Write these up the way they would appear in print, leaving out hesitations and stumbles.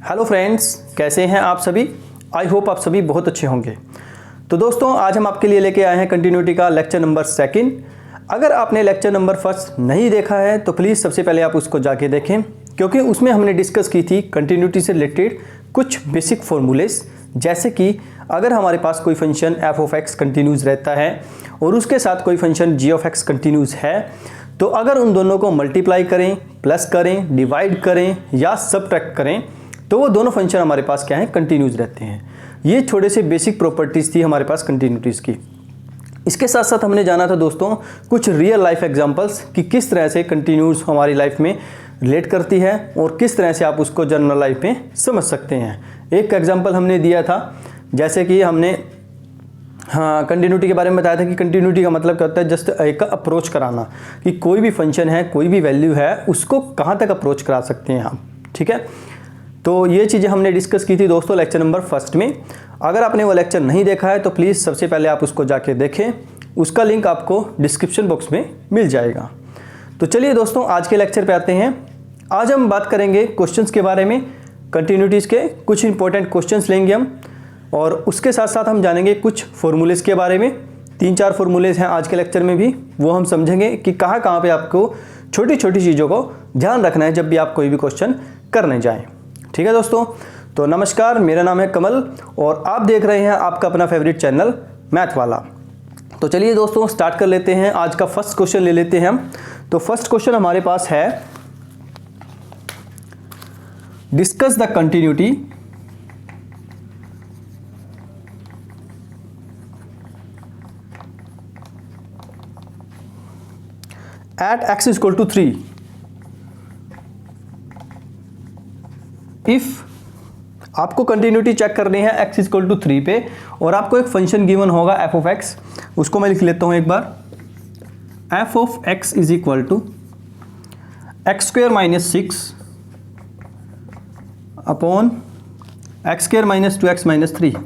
Hello friends, कैसे हैं आप सभी। आई होप आप सभी बहुत अच्छे होंगे। तो दोस्तों, आज हम आपके लिए लेके आए हैं कंटिन्यूटी का लेक्चर नंबर 2। अगर आपने लेक्चर नंबर 1 नहीं देखा है तो प्लीज़ सबसे पहले आप उसको जाके देखें, क्योंकि उसमें हमने डिस्कस की थी कंटिन्यूटी से रिलेटेड कुछ बेसिक फॉर्मूलेस। जैसे कि अगर हमारे पास कोई function f of x continuous रहता है और उसके साथ कोई function g of x continuous है, तो अगर उन दोनों को मल्टीप्लाई करें, प्लस करें, डिवाइड करें या सबट्रैक्ट करें तो वो दोनों फंक्शन हमारे पास क्या है, कंटिन्यूस रहते हैं। ये थोड़े से बेसिक प्रॉपर्टीज़ थी हमारे पास कंटिन्यूटीज़ की। इसके साथ साथ हमने जाना था दोस्तों कुछ रियल लाइफ एग्जांपल्स कि किस तरह से कंटिन्यूस हमारी लाइफ में रिलेट करती है और किस तरह से आप उसको जनरल लाइफ में समझ सकते हैं। एक एग्जांपल हमने दिया था, जैसे कि हमने कंटिन्यूटी के बारे में बताया था कि कंटिन्यूटी का मतलब क्या होता है, जस्ट एक अप्रोच कराना कि कोई भी फंक्शन है, कोई भी वैल्यू है, उसको कहाँ तक अप्रोच करा सकते हैं हम। ठीक है, तो ये चीज़ें हमने डिस्कस की थी दोस्तों लेक्चर नंबर 1 में। अगर आपने वो लेक्चर नहीं देखा है तो प्लीज़ सबसे पहले आप उसको जाके देखें, उसका लिंक आपको डिस्क्रिप्शन बॉक्स में मिल जाएगा। तो चलिए दोस्तों, आज के लेक्चर पे आते हैं। आज हम बात करेंगे क्वेश्चंस के बारे में, कंटिन्यूटीज़ के कुछ इंपॉर्टेंट क्वेश्चंस लेंगे हम, और उसके साथ साथ हम जानेंगे कुछ फॉर्मूलेस के बारे में। 3-4 फॉर्मूलेस हैं आज के लेक्चर में भी, वो हम समझेंगे कि कहाँ कहाँ पे आपको छोटी छोटी चीज़ों को ध्यान रखना है जब भी आप कोई भी क्वेश्चन करने जाएँ। ठीक है दोस्तों, तो नमस्कार, मेरा नाम है कमल और आप देख रहे हैं आपका अपना फेवरेट चैनल मैथ वाला। तो चलिए दोस्तों, स्टार्ट कर लेते हैं। आज का फर्स्ट क्वेश्चन ले लेते हैं हम। तो फर्स्ट क्वेश्चन हमारे पास है, discuss the continuity at x equal to 3 if आपको कंटिन्यूटी चेक करनी है x इक्वल टू 3 पे, और आपको एक फंक्शन गिवन होगा f ऑफ x। उसको मैं लिख लेता हूं एक बार। f of x is equal to x square minus 6 upon X square minus 2x minus 3।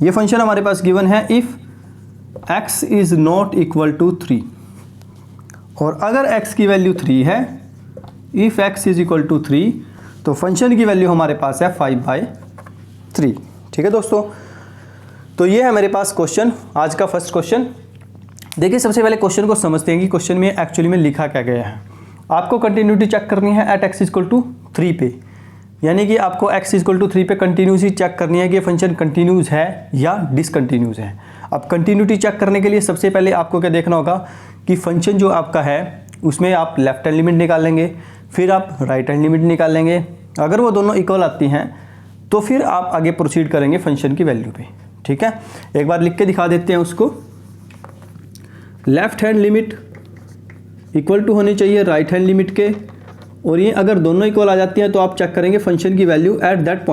ये फंक्शन हमारे पास गिवन है if x is not equal to 3, और अगर x की वैल्यू 3 है, if x is equal to 3, तो फंक्शन की वैल्यू हमारे पास है 5/3। ठीक है दोस्तों, तो ये है मेरे पास क्वेश्चन, आज का फर्स्ट क्वेश्चन। देखिए, सबसे पहले क्वेश्चन को समझते हैं कि क्वेश्चन में एक्चुअली में लिखा क्या गया है। आपको कंटिन्यूटी चेक करनी है एट x इक्वल टू 3 पे, यानी कि आपको x इक्वल टू 3 पे कंटिन्यूसी चेक करनी है कि फंक्शन कंटिन्यूस है या डिसकंटिन्यूस है। अब कंटिन्यूटी चेक करने के लिए सबसे पहले आपको क्या देखना होगा कि फंक्शन जो आपका है उसमें आप लेफ्ट हैंड लिमिट निकालेंगे, फिर आप राइट हैंड लिमिट निकालेंगे। अगर वो दोनों इक्वल आती हैं तो फिर आप आगे प्रोसीड करेंगे फंक्शन की वैल्यू पे। ठीक है, एक बार लिख के दिखा देते हैं उसको। Left hand limit equal to होनी चाहिए राइट हैंड लिमिट के, और ये अगर दोनों इक्वल आ जाती हैं तो आप चेक करेंगे फंक्शन की वैल्यू एट दैट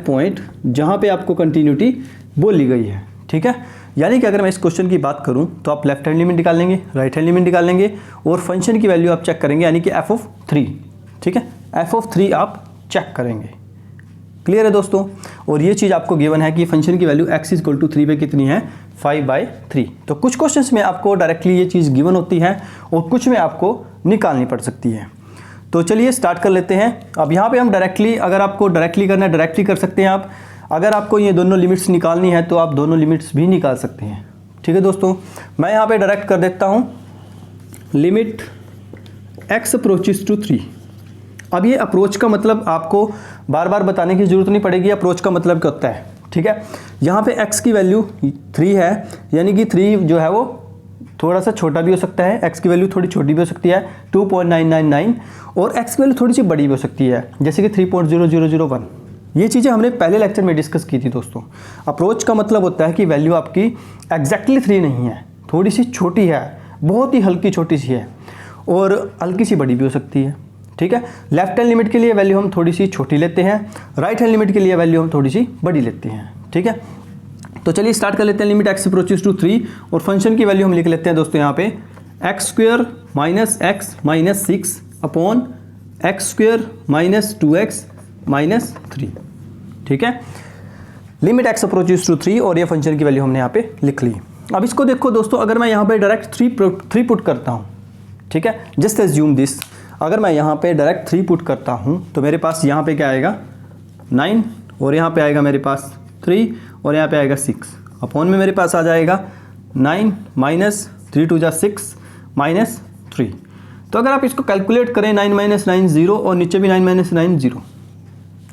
पॉइंट जहाँ पे आपको कंटिन्यूटी बोली गई है। ठीक है, यानी कि अगर मैं इस क्वेश्चन की बात करूं तो आप लेफ्ट हैंड लिमिट निकालेंगे, राइट हैंड लिमिट निकालेंगे और फंक्शन की वैल्यू आप चेक करेंगे, यानी कि f ऑफ 3। ठीक है, f ऑफ 3 आप चेक करेंगे। क्लियर है दोस्तों, और ये चीज़ आपको गिवन है कि फंक्शन की वैल्यू x इक्वल टू 3 पे कितनी है, 5/3। तो कुछ क्वेश्चंस में आपको डायरेक्टली ये चीज़ गिवन होती है और कुछ में आपको निकालनी पड़ सकती है। तो चलिए स्टार्ट कर लेते हैं। अब यहाँ पे हम डायरेक्टली, अगर आपको डायरेक्टली करना है डायरेक्टली कर सकते हैं आप। अगर आपको ये दोनों लिमिट्स निकालनी है तो आप दोनों लिमिट्स भी निकाल सकते हैं। ठीक है दोस्तों, मैं यहाँ पे डायरेक्ट कर देता हूँ लिमिट x अप्रोचेस टू 3। अब ये अप्रोच का मतलब आपको बार बार बताने की ज़रूरत नहीं पड़ेगी, अप्रोच का मतलब क्या होता है। ठीक है, यहाँ पे x की वैल्यू 3 है, यानी कि 3 जो है वो थोड़ा सा छोटा भी हो सकता है, x की वैल्यू थोड़ी छोटी भी हो सकती है 2.999, और x की वैल्यू थोड़ी सी बड़ी भी हो सकती है जैसे कि 3.0001। ये चीज़ें हमने पहले लेक्चर में डिस्कस की थी दोस्तों। अप्रोच का मतलब होता है कि वैल्यू आपकी एग्जैक्टली 3 नहीं है, थोड़ी सी छोटी है, बहुत ही हल्की छोटी सी है, और हल्की सी बड़ी भी हो सकती है। ठीक है, लेफ्ट हैंड लिमिट के लिए वैल्यू हम थोड़ी सी छोटी लेते हैं, राइट हैंड लिमिट के लिए वैल्यू हम थोड़ी सी बड़ी लेते हैं। ठीक है, तो चलिए स्टार्ट कर लेते हैं। लिमिट x अप्रोचेस टू 3, और फंक्शन की वैल्यू हम लिख लेते हैं दोस्तों यहाँ पे x square minus x minus 6 upon X square minus 2x minus 3। ठीक है, लिमिट x अप्रोचेस टू 3, और ये फंक्शन की वैल्यू हमने यहाँ पे लिख ली। अब इसको देखो दोस्तों, अगर मैं यहाँ पे डायरेक्ट 3 पुट करता हूँ, ठीक है। जस्ट एज्यूम दिस, अगर मैं यहाँ पे डायरेक्ट 3 पुट करता हूँ तो मेरे पास यहाँ पे क्या आएगा 9 और यहाँ पे आएगा मेरे पास 3 और यहाँ पे आएगा 6 अपॉन में मेरे पास आ जाएगा 9 माइनस 3 2 जा 6 माइनस 3। तो अगर आप इसको कैलकुलेट करें 9 माइनस 9 0 और नीचे भी 9 माइनस 9 0,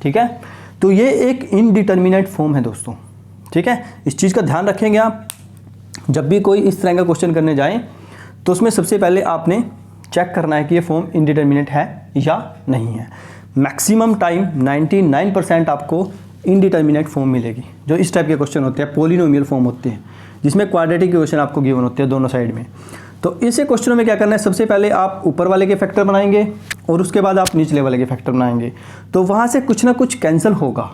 ठीक है। तो ये एक इनडिटर्मिनेट फॉर्म है दोस्तों, ठीक है। इस चीज़ का ध्यान रखेंगे आप, जब भी कोई इस तरह का क्वेश्चन करने जाएं तो उसमें सबसे पहले आपने चेक करना है कि ये फॉर्म इनडिटर्मिनेट है या नहीं है। मैक्सिमम टाइम 99% आपको इनडिटर्मिनेट फॉर्म मिलेगी, जो इस टाइप के क्वेश्चन होते हैं, पॉलिनोमियल फॉर्म होते हैं जिसमें क्वाड्रेटिक क्वेश्चन आपको गिवन होते हैं दोनों साइड में। तो ऐसे क्वेश्चनों में क्या करना है, सबसे पहले आप ऊपर वाले के फैक्टर बनाएंगे और उसके बाद आप निचले वाले के फैक्टर बनाएंगे, तो वहाँ से कुछ ना कुछ कैंसिल होगा,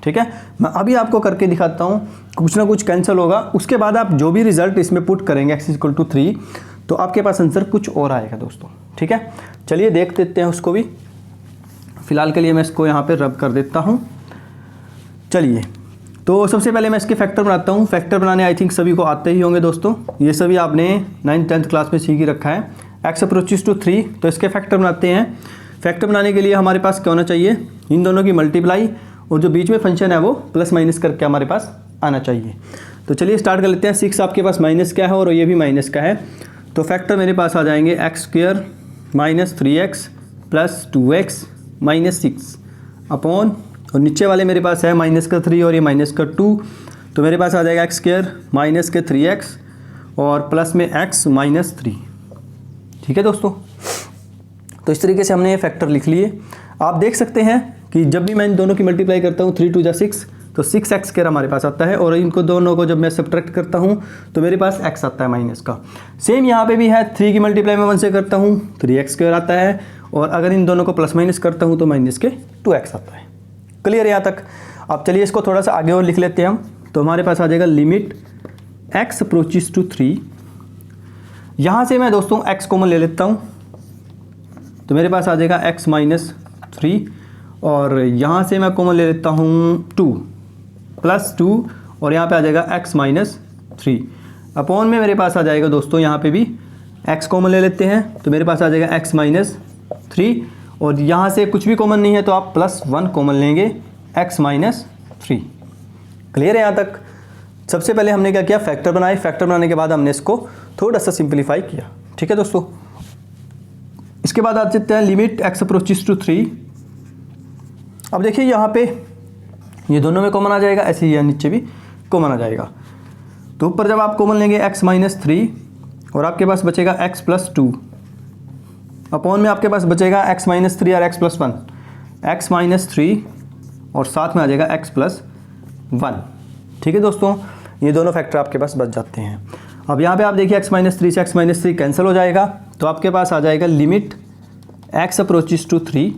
ठीक है। मैं अभी आपको करके दिखाता हूँ, कुछ ना कुछ कैंसिल होगा। उसके बाद आप जो भी रिजल्ट इसमें पुट करेंगे x = 3, तो आपके पास आंसर कुछ और आएगा दोस्तों, ठीक है। चलिए देख देते हैं उसको भी। फिलहाल के लिए मैं इसको यहाँ पे रब कर देता हूँ। चलिए, तो सबसे पहले मैं इसके फैक्टर बनाता हूँ। फैक्टर बनाने आई थिंक सभी को आते ही होंगे दोस्तों, ये सभी आपने 9th 10th क्लास में सीख ही रखा है। x अप्रोचेस टू 3, तो इसके फैक्टर बनाते हैं। फैक्टर बनाने के लिए हमारे पास क्या होना चाहिए, इन दोनों की मल्टीप्लाई और जो बीच में फंक्शन है वो प्लस माइनस करके हमारे पास आना चाहिए। तो चलिए स्टार्ट कर लेते हैं। 6 आपके पास माइनस का है और ये भी माइनस का है, तो फैक्टर मेरे पास आ जाएंगे x² minus 3x plus 2x minus 6 upon, और नीचे वाले मेरे पास है माइनस का 3 और ये माइनस का 2, तो मेरे पास आ जाएगा x² माइनस के 3x और प्लस में x माइनस 3, ठीक है दोस्तों। तो इस तरीके से हमने ये फैक्टर लिख लिए। आप देख सकते हैं कि जब भी मैं इन दोनों की मल्टीप्लाई करता हूँ 3 2 जा 6, तो 6x² हमारे पास आता है, और इनको दोनों को जब मैं सब्ट्रैक्ट करता हूँ तो मेरे पास x आता है माइनस का। सेम यहाँ पे भी है, 3 की मल्टीप्लाई मैं 1 से करता हूँ 3x² आता है, और अगर इन दोनों को प्लस माइनस करता हूँ तो माइनस के 2x आता है। क्लियर है यहाँ तक। अब चलिए इसको थोड़ा सा आगे और लिख लेते हैं हम। तो हमारे पास आ जाएगा लिमिट x अप्रोचेस टू 3, यहाँ से मैं दोस्तों x कॉमन ले लेता हूँ, तो मेरे पास आ जाएगा x माइनस 3, और यहाँ से मैं कॉमन ले लेता हूँ 2 प्लस 2, और यहाँ पे आ जाएगा x माइनस 3 अपॉन में मेरे पास आ जाएगा दोस्तों, यहाँ पे भी x कॉमन ले लेते हैं, तो मेरे पास आ जाएगा x माइनस 3, और यहाँ से कुछ भी कॉमन नहीं है तो आप प्लस 1 कॉमन लेंगे, x माइनस 3। क्लियर है यहाँ तक। सबसे पहले हमने क्या किया, फैक्टर बनाए। फैक्टर बनाने के बाद हमने इसको थोड़ा सा सिंप्लीफाई किया, ठीक है दोस्तों। इसके बाद आ जाते हैं लिमिट x अप्रोचेस टू 3। अब देखिए यहाँ पे ये दोनों में कॉमन आ जाएगा, ऐसे ही नीचे भी कॉमन आ जाएगा। तो ऊपर जब आप कॉमन लेंगे x माइनस 3 और आपके पास बचेगा x प्लस 2 अपॉन में आपके पास बचेगा x माइनस 3 और x प्लस 1, x माइनस 3 और साथ में आ जाएगा x प्लस 1, ठीक है दोस्तों। ये दोनों फैक्टर आपके पास बच जाते हैं। अब यहाँ पे आप देखिए x माइनस 3 से x माइनस 3 कैंसिल हो जाएगा, तो आपके पास आ जाएगा लिमिट x अप्रोचेस टू 3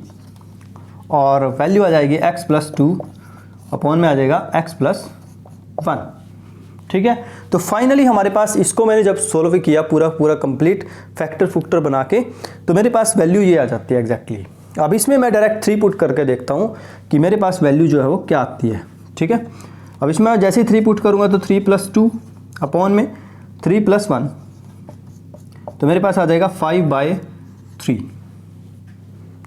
और वैल्यू आ जाएगी x प्लस 2 अपॉन में आ जाएगा x प्लस 1, ठीक है। तो फाइनली हमारे पास इसको मैंने जब सोल्व किया पूरा कंप्लीट फैक्टर फुक्टर बना के, तो मेरे पास वैल्यू ये आ जाती है एग्जैक्टली। अब इसमें मैं डायरेक्ट 3 पुट करके देखता हूँ कि मेरे पास वैल्यू जो है वो क्या आती है, ठीक है। अब इसमें जैसे ही 3 पुट करूँगा तो 3 प्लस 2 अपॉन में 3 प्लस 1, तो मेरे पास आ जाएगा 5/3,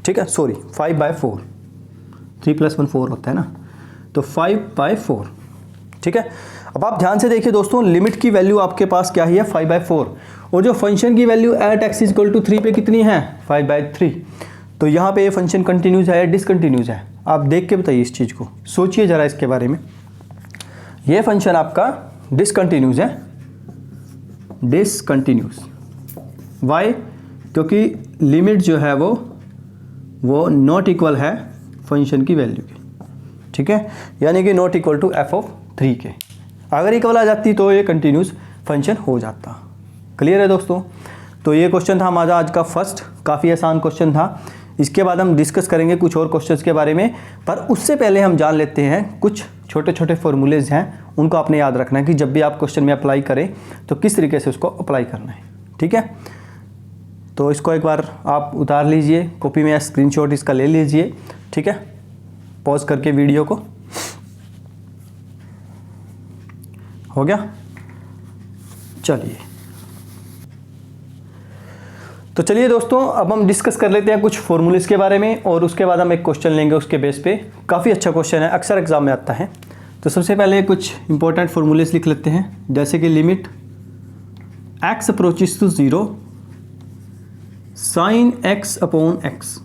ठीक है, सॉरी 5/4, 3 प्लस 1 4 होता है ना, तो 5/4, ठीक है। अब आप ध्यान से देखिए दोस्तों, लिमिट की वैल्यू आपके पास क्या है 5/4, और जो फंक्शन की वैल्यू एट x = 3 पे कितनी है 5/3। तो यहाँ पे ये फंक्शन कंटिन्यूस है या डिसकंटिन्यूस है, आप देख के बताइए इस चीज़ को, सोचिए ज़रा इसके बारे में। ये फंक्शन आपका डिसकंटिन्यूस है, डिसकंटिन्यूस। वाई? क्योंकि लिमिट जो है वो नॉट इक्वल है फंक्शन की वैल्यू के, ठीक है, यानी कि नॉट इक्वल टू f(3) के। अगर इक्वल आ जाती तो ये कंटिन्यूस फंक्शन हो जाता। क्लियर है दोस्तों। तो ये क्वेश्चन था हमारा आज का फर्स्ट, काफ़ी आसान क्वेश्चन था। इसके बाद हम डिस्कस करेंगे कुछ और क्वेश्चंस के बारे में, पर उससे पहले हम जान लेते हैं कुछ छोटे छोटे फॉर्मूलेज हैं, उनको आपने याद रखना है कि जब भी आप क्वेश्चन में अप्लाई करें तो किस तरीके से उसको अप्लाई करना है, ठीक है। तो इसको एक बार आप उतार लीजिए कॉपी में, स्क्रीनशॉट इसका ले लीजिए, ठीक है, पॉज करके वीडियो को। हो गया। चलिए, तो चलिए दोस्तों, अब हम डिस्कस कर लेते हैं कुछ फॉर्मूलेस के बारे में और उसके बाद हम एक क्वेश्चन लेंगे उसके बेस पे। काफ़ी अच्छा क्वेश्चन है, अक्सर एग्जाम में आता है। तो सबसे पहले कुछ इंपॉर्टेंट फॉर्मूलेस लिख लेते हैं, जैसे कि limit x approaches to 0 sine x upon x।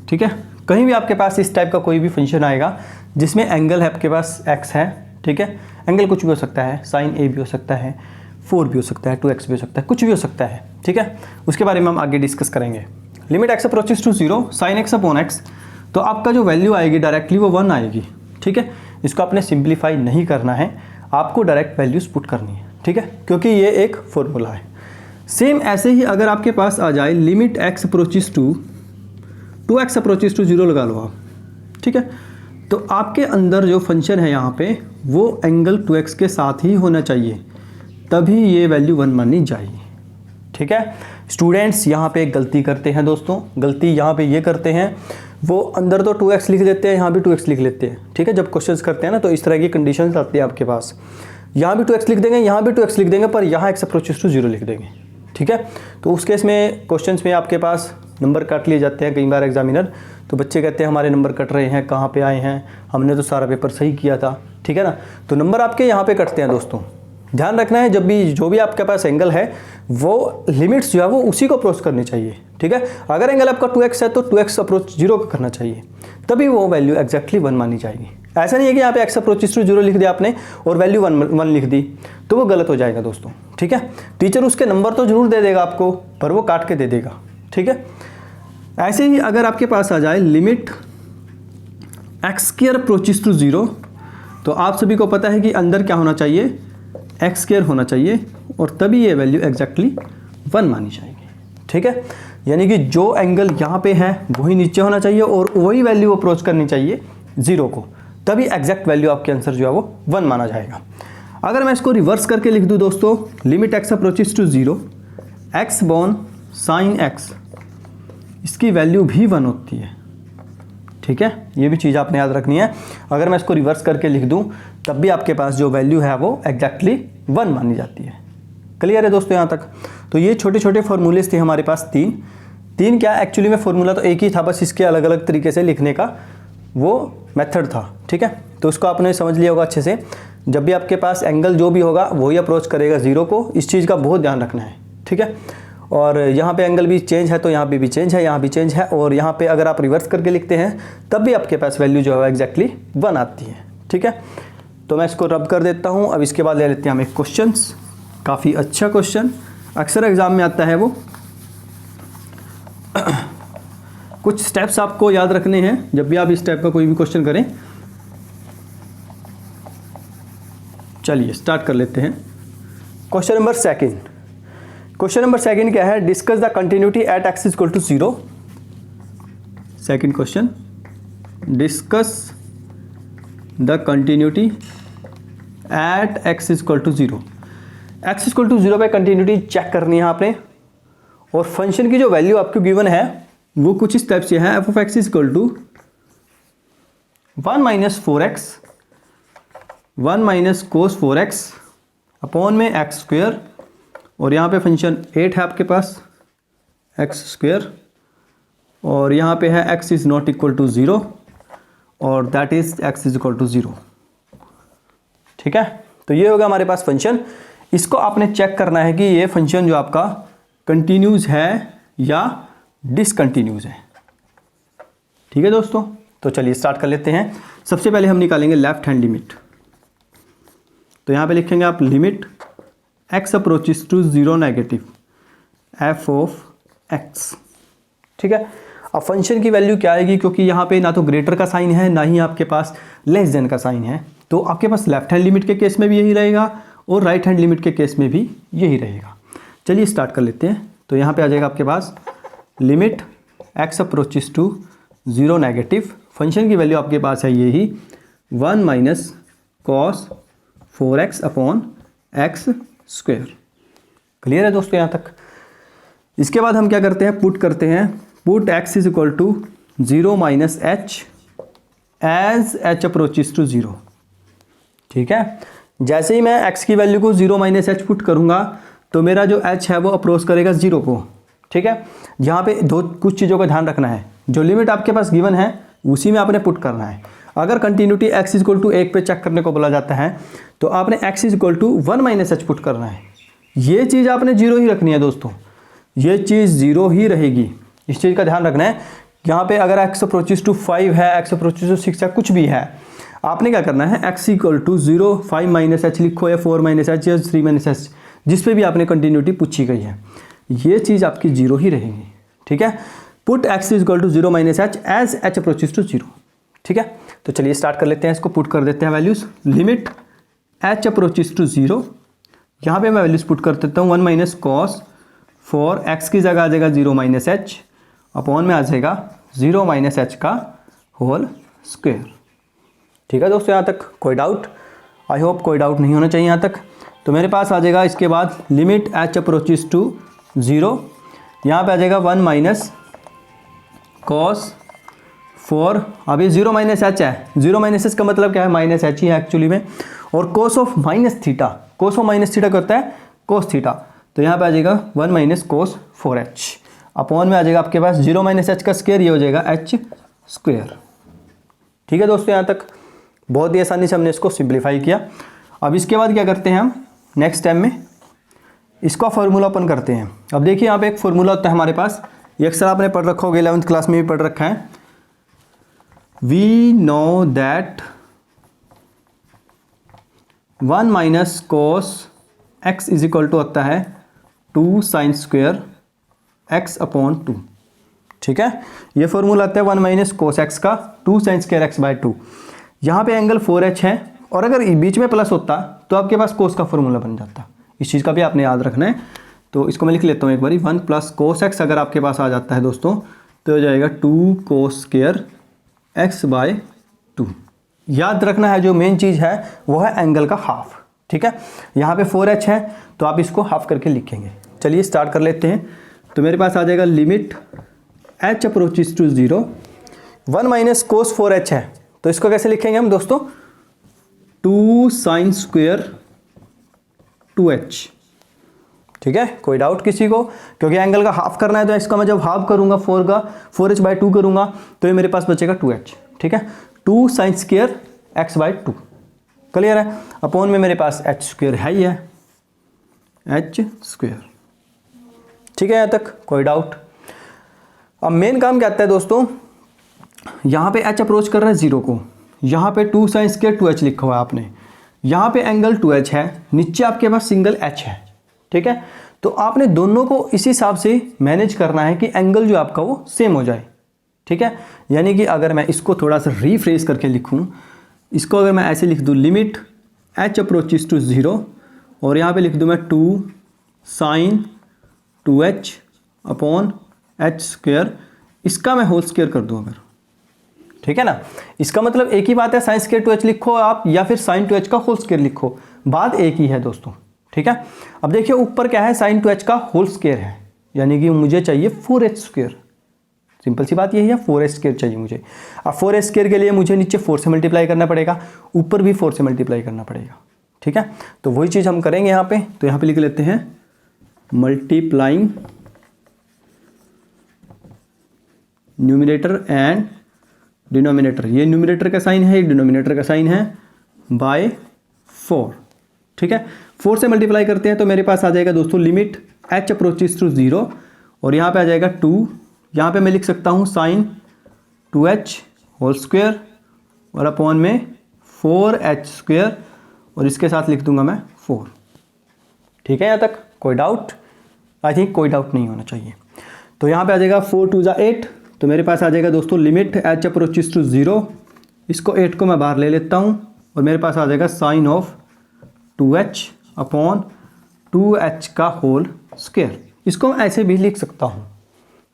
ठीक है, कहीं भी आपके पास इस टाइप का कोई भी फंक्शन आएगा जिसमें एंगल है आपके पास x है, ठीक है, एंगल कुछ भी हो सकता है, साइन a भी हो सकता है, 4 भी हो सकता है, 2x भी हो सकता है, कुछ भी हो सकता है, ठीक है, उसके बारे में हम आगे डिस्कस करेंगे। Limit x approaches to 0 sine x upon x, तो आपका जो वैल्यू आएगी डायरेक्टली वो 1 आएगी, ठीक है। इसको आपने सिंप्लीफाई नहीं करना है, आपको डायरेक्ट वैल्यूज पुट करनी है, ठीक है, क्योंकि ये एक फॉर्मूला है। सेम ऐसे ही अगर आपके पास आ जाए limit x approaches to 2x approaches to 0 लगा लो आप, ठीक है, तो आपके अंदर जो फंक्शन है यहाँ पे वो एंगल 2x के साथ ही होना चाहिए, तभी ये वैल्यू 1 मानी जाएगी, ठीक है। स्टूडेंट्स यहाँ पे गलती करते हैं दोस्तों, गलती यहाँ पे ये करते हैं, वो अंदर तो 2x लिख देते हैं, यहाँ भी 2x लिख लेते हैं, ठीक है। जब क्वेश्चंस करते हैं ना तो इस तरह की कंडीशंस आती है आपके पास, यहाँ भी 2x लिख देंगे, यहाँ भी 2x लिख देंगे, पर यहाँ x अप्रोचेस टू 0 लिख देंगे, ठीक है। तो उस केस में क्वेश्चंस में आपके पास नंबर काट लिए जाते हैं कई बार एग्जामिनर, तो बच्चे कहते हैं हमारे नंबर कट रहे हैं, कहाँ पे आए हैं, हमने तो सारा पेपर सही किया था, ठीक है ना। तो नंबर आपके यहाँ पे कटते हैं दोस्तों, ध्यान रखना है। जब भी जो भी आपके पास एंगल है वो लिमिट्स जो है वो उसी को अप्रोच करनी चाहिए, ठीक है। अगर एंगल आपका 2x है तो 2x अप्रोच 0 को करना चाहिए, तभी वो वैल्यू एग्जैक्टली 1 मानी जाएगी। ऐसा नहीं है कि यहाँ पे x अप्रोचेस टू 0 लिख दिया आपने और वैल्यू 1 लिख दी, तो वो गलत हो जाएगा दोस्तों, ठीक है। टीचर उसके नंबर तो जरूर दे देगा आपको, पर वो काट के दे देगा, ठीक है। ऐसे ही अगर आपके पास आ जाए लिमिट x² अप्रोचेस टू 0, तो आप सभी को पता है कि अंदर क्या होना चाहिए, x² होना चाहिए, और तभी ये वैल्यू एग्जैक्टली 1 मानी जाएगी, ठीक है। यानी कि जो एंगल यहाँ पे है वही नीचे होना चाहिए और वही वैल्यू अप्रोच करनी चाहिए 0 को, तभी एग्जैक्ट वैल्यू आपके आंसर जो है वो 1 माना जाएगा। अगर मैं इसको रिवर्स करके लिख दूँ दोस्तों, limit x approaches to 0 x upon sine x, इसकी वैल्यू भी 1 होती है, ठीक है। ये भी चीज़ आपने याद रखनी है। अगर मैं इसको रिवर्स करके लिख दूं तब भी आपके पास जो वैल्यू है वो एग्जैक्टली 1 मानी जाती है। क्लियर है दोस्तों यहाँ तक। तो ये छोटे छोटे फॉर्मूलेस थे हमारे पास, तीन क्या एक्चुअली में फॉर्मूला तो एक ही था, बस इसके अलग अलग तरीके से लिखने का वो मेथड था, ठीक है। तो उसको आपने समझ लिया होगा अच्छे से। जब भी आपके पास एंगल जो भी होगा वही अप्रोच करेगा 0 को, इस चीज़ का बहुत ध्यान रखना है, ठीक है। और यहाँ पे एंगल भी चेंज है तो यहाँ पे भी चेंज है, यहाँ भी चेंज है, और यहाँ पे अगर आप रिवर्स करके लिखते हैं तब भी आपके पास वैल्यू जो है एग्जैक्टली 1 आती है, ठीक है। तो मैं इसको रब कर देता हूँ। अब इसके बाद ले लेते हैं हम एक क्वेश्चंस, काफ़ी अच्छा क्वेश्चन, अक्सर एग्जाम में आता है वो। कुछ स्टेप्स आपको याद रखने हैं जब भी आप इस टाइप का कोई भी क्वेश्चन करें। चलिए स्टार्ट कर लेते हैं। Question number second, question number second क्या है, discuss the continuity at x equal to 0। Second question, discuss the continuity at x equal to 0। x equal to 0 पे कंटिन्यूटी चेक करनी है आपने, और फंक्शन की जो वैल्यू आपको गिवन है वो कुछ इस टाइप से है, f of x equal to 1 minus 4x 1 minus cos 4x upon में x स्क्वेयर, और यहाँ पे फंक्शन 8 है आपके पास x स्क्वेयर, और यहाँ पे है x is not equal to 0 और that is x is equal to 0, ठीक है। तो ये होगा हमारे पास फंक्शन। इसको आपने चेक करना है कि ये फंक्शन जो आपका कंटिन्यूज है या डिसकंटिन्यूज है, ठीक है दोस्तों। तो चलिए स्टार्ट कर लेते हैं। सबसे पहले हम निकालेंगे लेफ्ट हैंड लिमिट। तो यहाँ पे लिखेंगे आप limit x approaches to 0 negative f of x, ठीक है। अब फंक्शन की वैल्यू क्या आएगी, क्योंकि यहाँ पे ना तो ग्रेटर का साइन है ना ही आपके पास लेस देन का साइन है, तो आपके पास लेफ्ट हैंड लिमिट के केस में भी यही रहेगा और राइट हैंड लिमिट के केस में भी यही रहेगा। चलिए स्टार्ट कर लेते हैं। तो यहाँ पे आ जाएगा आपके पास limit x approaches to 0 negative, function की वैल्यू आपके पास है यही 1 minus cos 4x upon x square. Clear है दोस्तों यहाँ तक। इसके बाद हम क्या करते हैं, पुट करते हैं, put x is equal to 0 minus h as h approaches to 0, ठीक है। जैसे ही मैं x की वैल्यू को 0 माइनस h पुट करूंगा तो मेरा जो h है वो अप्रोच करेगा 0 को, ठीक है। यहाँ पे कुछ चीज़ों का ध्यान रखना है, जो लिमिट आपके पास गिवन है उसी में आपने पुट करना है। अगर कंटिन्यूटी x इक्वल टू 1 पे चेक करने को बोला जाता है तो आपने x equal to 1 minus h put करना है। ये चीज़ आपने 0 ही रखनी है दोस्तों, ये चीज़ 0 ही रहेगी, इस चीज़ का ध्यान रखना है। यहाँ पे अगर x अप्रोचेस टू 5 है, x अप्रोचेस टू 6 है, कुछ भी है, आपने क्या करना है x equal to 0, 5 minus h लिखो या 4 माइनस h या 3 माइनस h, जिस पे भी आपने कंटिन्यूटी पूछी गई है, ये चीज़ आपकी 0 ही रहेगी, ठीक है। Put x equal to 0 minus h as h approaches to 0, ठीक है। तो चलिए स्टार्ट कर लेते हैं, इसको पुट कर देते हैं values. Limit h approaches to 0, यहाँ पे मैं वैल्यूज़ पुट कर देता हूँ 1 माइनस कॉस 4, x की जगह आ जाएगा 0 माइनस h, अपॉन में आ जाएगा 0 माइनस h का होल स्क्वायर, ठीक है दोस्तों। यहाँ तक कोई डाउट? आई होप कोई डाउट नहीं होना चाहिए यहाँ तक। तो मेरे पास आ जाएगा इसके बाद लिमिट h अप्रोचेस टू 0, यहाँ पे आ जाएगा 1 माइनस कॉस 4, अब ये 0 माइनस h है, 0 माइनस h का मतलब क्या है, माइनस h ही है एक्चुअली में, और cos of minus theta, cos of minus theta करता है कोस थीटा, तो यहाँ पे आ जाएगा 1 माइनस कोस 4h, अपॉन में आ जाएगा आपके पास 0 माइनस h का स्क्वायर, ये हो जाएगा h स्क्वायर, ठीक है दोस्तों। यहाँ तक बहुत ही आसानी से हमने इसको सिंप्लीफाई किया। अब इसके बाद क्या करते हैं हम नेक्स्ट स्टेप में, इसका फार्मूला ओपन करते हैं। अब देखिए यहाँ पे एक फार्मूला होता है हमारे पास, ये अक्सर आपने पढ़ रखा होगा, 11th क्लास में भी पढ़ रखा है। We know that 1 minus cos x is equal to होता है 2 साइन स्क्वायर x अपॉन 2, ठीक है। ये फॉर्मूला आता है 1 माइनस कोस x का 2 साइन स्क्वायर x बाय 2। यहाँ पे एंगल 4h है, और अगर बीच में प्लस होता तो आपके पास कोस का फॉर्मूला बन जाता, इस चीज़ का भी आपने याद रखना है। तो इसको मैं लिख लेता हूँ एक बारी, 1 प्लस कोस x अगर आपके पास आ जाता है दोस्तों तो हो जाएगा 2 कोस स्क्वायर x बाय 2। याद रखना है जो मेन चीज़ है वो है एंगल का हाफ, ठीक है। यहाँ पे 4h है तो आप इसको हाफ करके लिखेंगे। चलिए स्टार्ट कर लेते हैं। तो मेरे पास आ जाएगा limit h approaches to 0, 1 minus cos 4h है, तो इसको कैसे लिखेंगे हम दोस्तों, 2 साइन स्क्वायर 2h, ठीक है। कोई डाउट किसी को? क्योंकि एंगल का हाफ करना है तो इसका मैं जब हाफ करूंगा 4h बाई 2 करूंगा तो ये मेरे पास बचेगा 2h, ठीक है। 2 sine square x by 2, clear है। अपॉन में मेरे पास h स्क्वायर है ही है, h स्क्वायर, ठीक है। यहाँ तक कोई डाउट? अब मेन काम क्या आता है दोस्तों, यहाँ पे h अप्रोच कर रहा है 0 को, यहाँ पे 2 साइन स्क्वायर 2h लिखा हुआ है आपने, यहाँ पे एंगल 2h है, नीचे आपके पास सिंगल h है, ठीक है। तो आपने दोनों को इसी हिसाब से मैनेज करना है कि एंगल जो आपका वो सेम हो जाए, ठीक है। यानी कि अगर मैं इसको थोड़ा सा रीफ्रेश करके लिखूँ, इसको अगर मैं ऐसे लिख दूँ लिमिट h अप्रोचेस टू 0, और यहाँ पे लिख दूँ मैं 2 sign 2h upon h square, इसका मैं होल स्क्वायर कर दूँ अगर, ठीक है ना। इसका मतलब एक ही बात है, साइन स्क्वायर 2h लिखो आप या फिर साइन 2h का होल स्क्वायर लिखो, बात एक ही है दोस्तों, ठीक है। अब देखिए ऊपर क्या है, साइन 2h का होल स्क्वायर है, यानी कि मुझे चाहिए 4h स्क्वायर, सिंपल सी बात यही है, 4h स्क्वायर चाहिए मुझे। अब 4h स्क्वायर के लिए मुझे नीचे 4 से मल्टीप्लाई करना पड़ेगा, ऊपर भी 4 से मल्टीप्लाई करना पड़ेगा, ठीक है। तो वही चीज़ हम करेंगे यहाँ पे, तो यहाँ पे लिख लेते हैं मल्टीप्लाइंग न्यूमिनेटर एंड डिनोमिनेटर, ये न्यूमिनेटर का साइन है, ये डिनोमिनेटर का साइन है, बाय 4, ठीक है। 4 से मल्टीप्लाई करते हैं तो मेरे पास आ जाएगा दोस्तों लिमिट h अप्रोचेस टू 0, और यहाँ पे आ जाएगा 2, यहाँ पे मैं लिख सकता हूँ साइन 2h होल स्क्वायर और अपॉन में 4h स्क्वायर, और इसके साथ लिख दूंगा मैं 4, ठीक है। यहाँ तक कोई डाउट? आई थिंक कोई डाउट नहीं होना चाहिए। तो यहाँ पे आ जाएगा 4 2 ज़ा 8, तो मेरे पास आ जाएगा दोस्तों लिमिट h अप्रोचेस टू 0, इसको 8 को मैं बाहर ले लेता हूँ, और मेरे पास आ जाएगा sign of 2h upon 2h का होल स्क्वायर, इसको मैं ऐसे भी लिख सकता हूँ,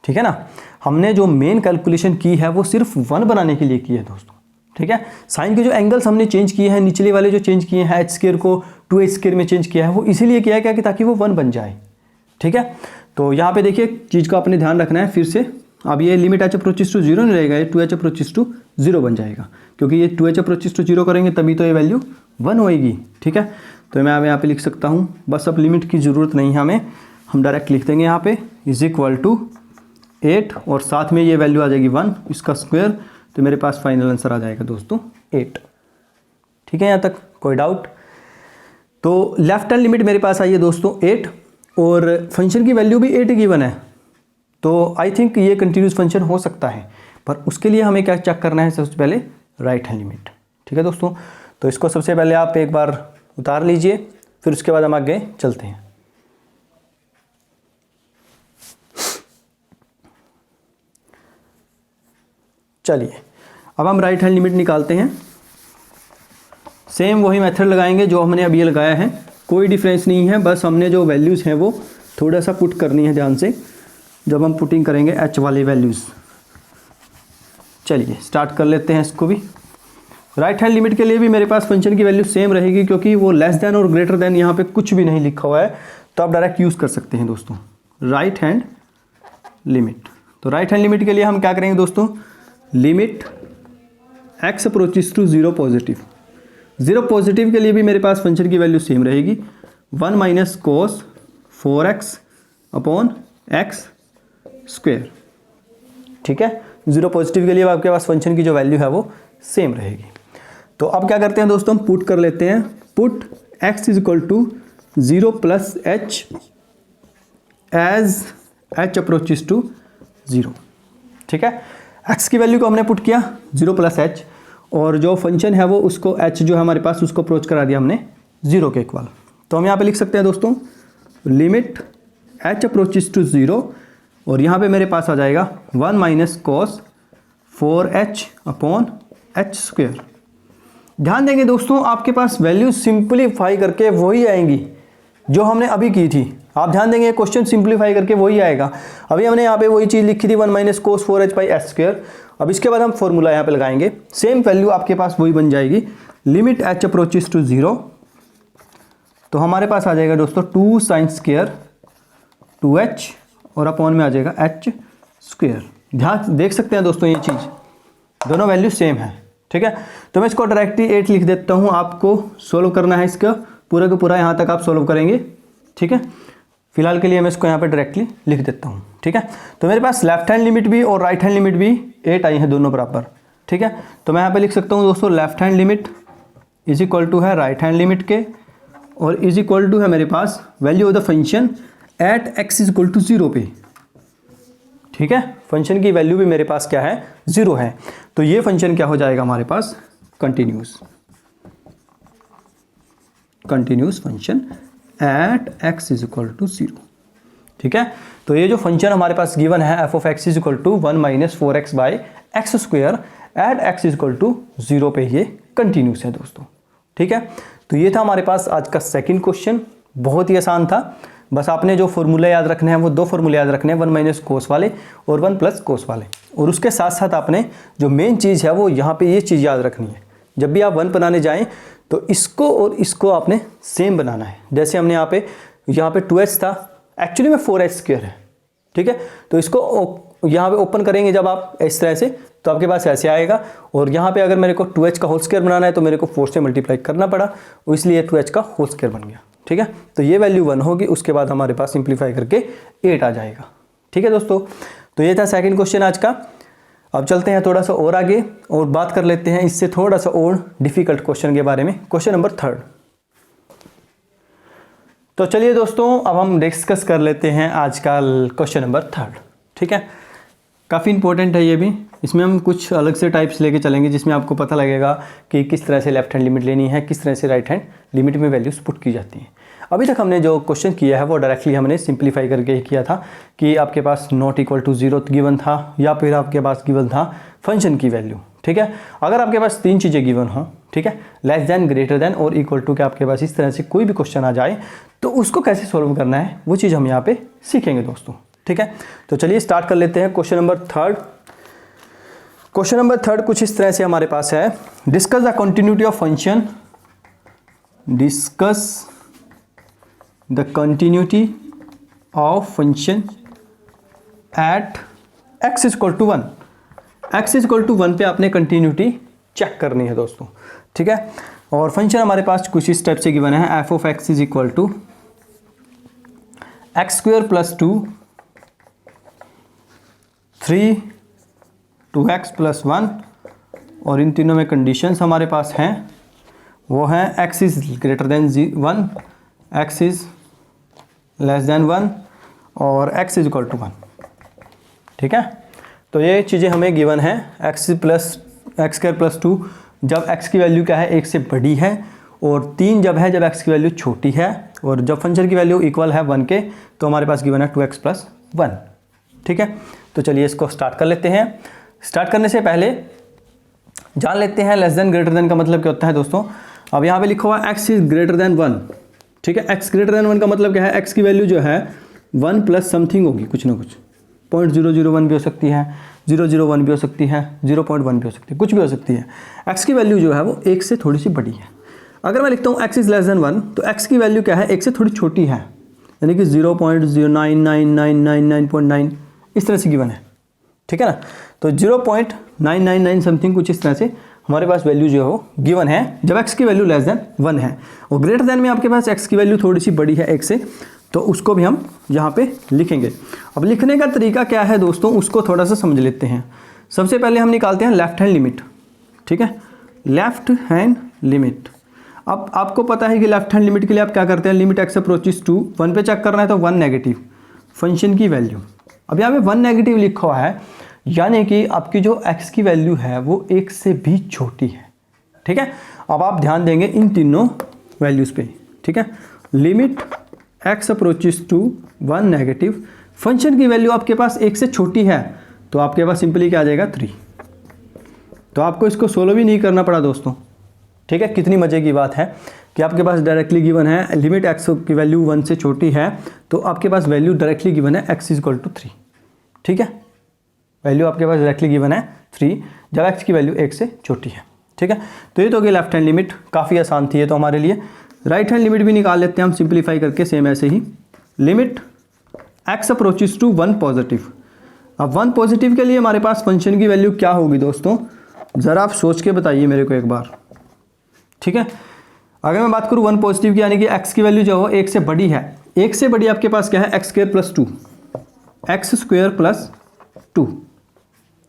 ठीक है ना। हमने जो मेन कैलकुलेशन की है वो सिर्फ 1 बनाने के लिए की है दोस्तों, ठीक है। साइन के जो एंगल्स हमने चेंज किए हैं, निचले वाले जो चेंज किए हैं h स्क्वायर को 2h स्क्वायर में चेंज किया है, वो इसीलिए किया है क्या कि ताकि वो 1 बन जाए, ठीक है। तो यहाँ पे देखिए चीज़ को अपने ध्यान रखना है फिर से। अब ये लिमिट h अप्रोचेस टू 0 नहीं रहेगा, ये 2h अप्रोचेस टू 0 बन जाएगा, क्योंकि ये 2h अप्रोचेस टू 0 करेंगे तभी तो ये वैल्यू 1 होएगी, ठीक है। तो मैं यहाँ पे लिख सकता हूँ, बस अब लिमिट की ज़रूरत नहीं है हमें, हम डायरेक्ट लिख देंगे यहाँ पे इज इक्वल टू 8 और साथ में ये वैल्यू आ जाएगी 1 इसका स्क्वायर, तो मेरे पास फाइनल आंसर आ जाएगा दोस्तों 8। ठीक है, यहाँ तक कोई डाउट? तो लेफ्ट हैंड लिमिट मेरे पास आई है दोस्तों 8 और फंक्शन की वैल्यू भी 8 गिवन है, तो आई थिंक ये कंटिन्यूस फंक्शन हो सकता है, पर उसके लिए हमें क्या चेक करना है? सबसे पहले राइट हैंड लिमिट। ठीक है दोस्तों, तो इसको सबसे पहले आप एक बार उतार लीजिए, फिर उसके बाद हम आगे चलते हैं। चलिए अब हम राइट हैंड लिमिट निकालते हैं। सेम वही मेथड लगाएंगे जो हमने अभी लगाया है, कोई डिफरेंस नहीं है, बस हमने जो वैल्यूज़ हैं वो थोड़ा सा पुट करनी है ध्यान से जब हम पुटिंग करेंगे एच वाली वैल्यूज़। चलिए स्टार्ट कर लेते हैं इसको भी। राइट हैंड लिमिट के लिए भी मेरे पास फंक्शन की वैल्यू सेम रहेगी, क्योंकि वो लेस देन और ग्रेटर देन यहाँ पे कुछ भी नहीं लिखा हुआ है, तो आप डायरेक्ट यूज़ कर सकते हैं दोस्तों राइट हैंड लिमिट। तो राइट हैंड लिमिट के लिए हम क्या करेंगे दोस्तों? Limit x approaches to 0 positive. 0 positive के लिए भी मेरे पास फंक्शन की वैल्यू सेम रहेगी 1 minus cos 4x upon x square. ठीक है, 0 पॉजिटिव के लिए आपके पास फंक्शन की जो वैल्यू है वो सेम रहेगी। तो अब क्या करते हैं दोस्तों? हम पुट कर लेते हैं, put x is equal to 0 plus h as h approaches to 0। ठीक है, x की वैल्यू को हमने पुट किया 0 प्लस h, और जो फंक्शन है वो उसको h जो है हमारे पास उसको अप्रोच करा दिया हमने 0 के इक्वल। तो हम यहाँ पे लिख सकते हैं दोस्तों लिमिट h अप्रोचेस टू 0, और यहाँ पे मेरे पास आ जाएगा 1 minus cos 4h upon h square. ध्यान देंगे दोस्तों, आपके पास वैल्यू सिंप्लीफाई करके वही आएंगी जो हमने अभी की थी। आप ध्यान देंगे क्वेश्चन सिंप्लीफाई करके वही आएगा। अभी हमने यहाँ पे वही चीज़ लिखी थी 1 minus cos 4h by H square. अब इसके बाद हम फॉर्मूला यहाँ पे लगाएंगे, सेम वैल्यू आपके पास वही बन जाएगी लिमिट h अप्रोचेस टू 0। तो हमारे पास आ जाएगा दोस्तों 2 साइन स्क्वायर 2h और अपॉन में आ जाएगा h स्क्वायर। ध्यान देख सकते हैं दोस्तों, ये चीज़ दोनों वैल्यू सेम है। ठीक है, तो मैं इसको डायरेक्टली 8 लिख देता हूँ, आपको सोल्व करना है इसका पूरा का पूरा, यहाँ तक आप सोल्व करेंगे। ठीक है, फिलहाल के लिए मैं इसको यहाँ पे डायरेक्टली लिख देता हूँ। ठीक है, तो मेरे पास लेफ्ट हैंड लिमिट भी और राइट हैंड लिमिट भी 8 आई है दोनों बराबर। ठीक है, तो मैं यहाँ पे लिख सकता हूँ दोस्तों left hand limit is equal to है राइट हैंड लिमिट के, और इज इक्वल टू है मेरे पास value of the function at x is equal to 0 पे। ठीक है, फंक्शन की वैल्यू भी मेरे पास क्या है? 0 है। तो ये फंक्शन क्या हो जाएगा हमारे पास? Continuous function at x is equal to 0। ठीक है, तो ये जो फंक्शन हमारे पास गिवन है f of x is equal to 1 minus 4x by x square at x is equal to 0 पे ये कंटिन्यूस है दोस्तों। ठीक है, तो ये था हमारे पास आज का सेकंड क्वेश्चन, बहुत ही आसान था। बस आपने जो फॉर्मूला याद रखने हैं वो 2 फॉर्मूले याद रखने हैं, 1 माइनस कोस वाले और 1 प्लस कोस वाले, और उसके साथ साथ आपने जो मेन चीज़ है वो यहाँ पे ये चीज़ याद रखनी है, जब भी आप 1 बनाने जाएं तो इसको और इसको आपने सेम बनाना है। जैसे हमने यहाँ पे 2h था, एक्चुअली में 4h स्क्वायर है। ठीक है, तो इसको यहाँ पे ओपन करेंगे जब आप इस तरह से, तो आपके पास ऐसे आएगा, और यहाँ पे अगर मेरे को 2h का होल स्क्वायर बनाना है तो मेरे को 4 से मल्टीप्लाई करना पड़ा, इसलिए 2h का होल स्क्वायर बन गया। ठीक है, तो ये वैल्यू 1 होगी, उसके बाद हमारे पास सिंप्लीफाई करके 8 आ जाएगा। ठीक है दोस्तों, तो ये था सेकंड क्वेश्चन आज का। अब चलते हैं थोड़ा सा और आगे और बात कर लेते हैं इससे थोड़ा सा और डिफिकल्ट क्वेश्चन के बारे में, क्वेश्चन नंबर 3। तो चलिए दोस्तों, अब हम डिस्कस कर लेते हैं आज का क्वेश्चन नंबर 3। ठीक है, काफ़ी इंपॉर्टेंट है ये भी, इसमें हम कुछ अलग से टाइप्स लेके चलेंगे जिसमें आपको पता लगेगा कि किस तरह से लेफ्ट हैंड लिमिट लेनी है, किस तरह से राइट हैंड लिमिट में वैल्यूज पुट की जाती हैं। अभी तक हमने जो क्वेश्चन किया है वो डायरेक्टली हमने सिंप्लीफाई करके ही किया था कि आपके पास नॉट इक्वल टू 0 गिवन था, या फिर आपके पास गिवन था फंक्शन की वैल्यू। ठीक है, अगर आपके पास 3 चीज़ें गिवन हों, ठीक है, लेस देन, ग्रेटर देन और इक्वल टू के आपके पास इस तरह से कोई भी क्वेश्चन आ जाए तो उसको कैसे सॉल्व करना है वो चीज़ हम यहाँ पे सीखेंगे दोस्तों। ठीक है, तो चलिए स्टार्ट कर लेते हैं क्वेश्चन नंबर 3। क्वेश्चन नंबर 3 कुछ इस तरह से हमारे पास है, discuss the continuity of function, discuss the continuity of function at x is equal to 1। x is equal to 1 पे आपने कंटिन्यूटी चेक करनी है दोस्तों। ठीक है, और फंक्शन हमारे पास कुछ इस टाइप से गिवन है, f of x is equal to x square plus 2 3 2x plus 1, और इन तीनों में कंडीशंस हमारे पास हैं, वो हैं x is greater than 1, x is less than 1 और x इज इक्वल टू 1। ठीक है, तो ये चीज़ें हमें गिवन है। x स्क्वायर प्लस 2 जब x की वैल्यू क्या है, 1 से बड़ी है, और 3 जब है जब x की वैल्यू छोटी है, और जब फंक्शन की वैल्यू इक्वल है 1 के, तो हमारे पास गिवन है 2x प्लस 1। ठीक है, तो चलिए इसको स्टार्ट कर लेते हैं। स्टार्ट करने से पहले जान लेते हैं लेस देन ग्रेटर देन का मतलब क्या होता है दोस्तों। अब यहाँ पे लिखा हुआ x इज ग्रेटर देन 1। ठीक है, x ग्रेटर देन 1 का मतलब क्या है, x की वैल्यू जो है 1 प्लस समथिंग होगी, कुछ ना कुछ 0.001 भी हो सकती है, 001 भी हो सकती है, 0.1 भी हो सकती है, कुछ भी हो सकती है। x की वैल्यू जो है वो 1 से थोड़ी सी बड़ी है। अगर मैं लिखता हूँ x इज़ लेस देन 1, तो x की वैल्यू क्या है, 1 से थोड़ी छोटी है, यानी कि 0.0999999.9 इस तरह से गिवन है। ठीक है ना, तो 0.999 समथिंग कुछ इस तरह से हमारे पास वैल्यू जो है वो गिवन है जब x की वैल्यू लेस देन 1 है। और ग्रेटर देन में आपके पास x की वैल्यू थोड़ी सी बड़ी है 1 से, तो उसको भी हम यहाँ पे लिखेंगे। अब लिखने का तरीका क्या है दोस्तों, उसको थोड़ा सा समझ लेते हैं। सबसे पहले हम निकालते हैं लेफ्ट हैंड लिमिट। ठीक है, लेफ्ट हैंड लिमिट। अब आपको पता है कि लेफ्ट हैंड लिमिट के लिए आप क्या करते हैं, लिमिट एक्स अप्रोचेस टू 1 पे चेक करना है तो 1 नेगेटिव फंक्शन की वैल्यू। अब यहाँ पे 1 नेगेटिव लिखा हुआ है, यानी कि आपकी जो x की वैल्यू है वो 1 से भी छोटी है। ठीक है, अब आप ध्यान देंगे इन तीनों वैल्यूज़ पे। ठीक है, limit x approaches to 1 negative, function की वैल्यू आपके पास 1 से छोटी है, तो आपके पास सिंपली क्या आ जाएगा 3। तो आपको इसको सोल्व भी नहीं करना पड़ा दोस्तों। ठीक है, कितनी मज़े की बात है कि आपके पास डायरेक्टली गिवन है लिमिट x की वैल्यू 1 से छोटी है, तो आपके पास वैल्यू डायरेक्टली गिवन है x इज इक्वल टू 3। ठीक है, वैल्यू आपके पास डायरेक्टली गिवन है 3 जब x की वैल्यू 1 से छोटी है। ठीक है, तो ये तो होगी लेफ्ट हैंड लिमिट, काफ़ी आसान थी ये तो हमारे लिए। राइट हैंड लिमिट भी निकाल लेते हैं हम सिंप्लीफाई करके, सेम ऐसे ही। Limit x approaches to 1 positive. अब 1 पॉजिटिव के लिए हमारे पास फंक्शन की वैल्यू क्या होगी दोस्तों, ज़रा आप सोच के बताइए मेरे को एक बार। ठीक है, अगर मैं बात करूँ 1 पॉजिटिव की, यानी कि x की वैल्यू जो है 1 से बड़ी है, 1 से बड़ी आपके पास क्या है, x square plus 2, x square plus 2।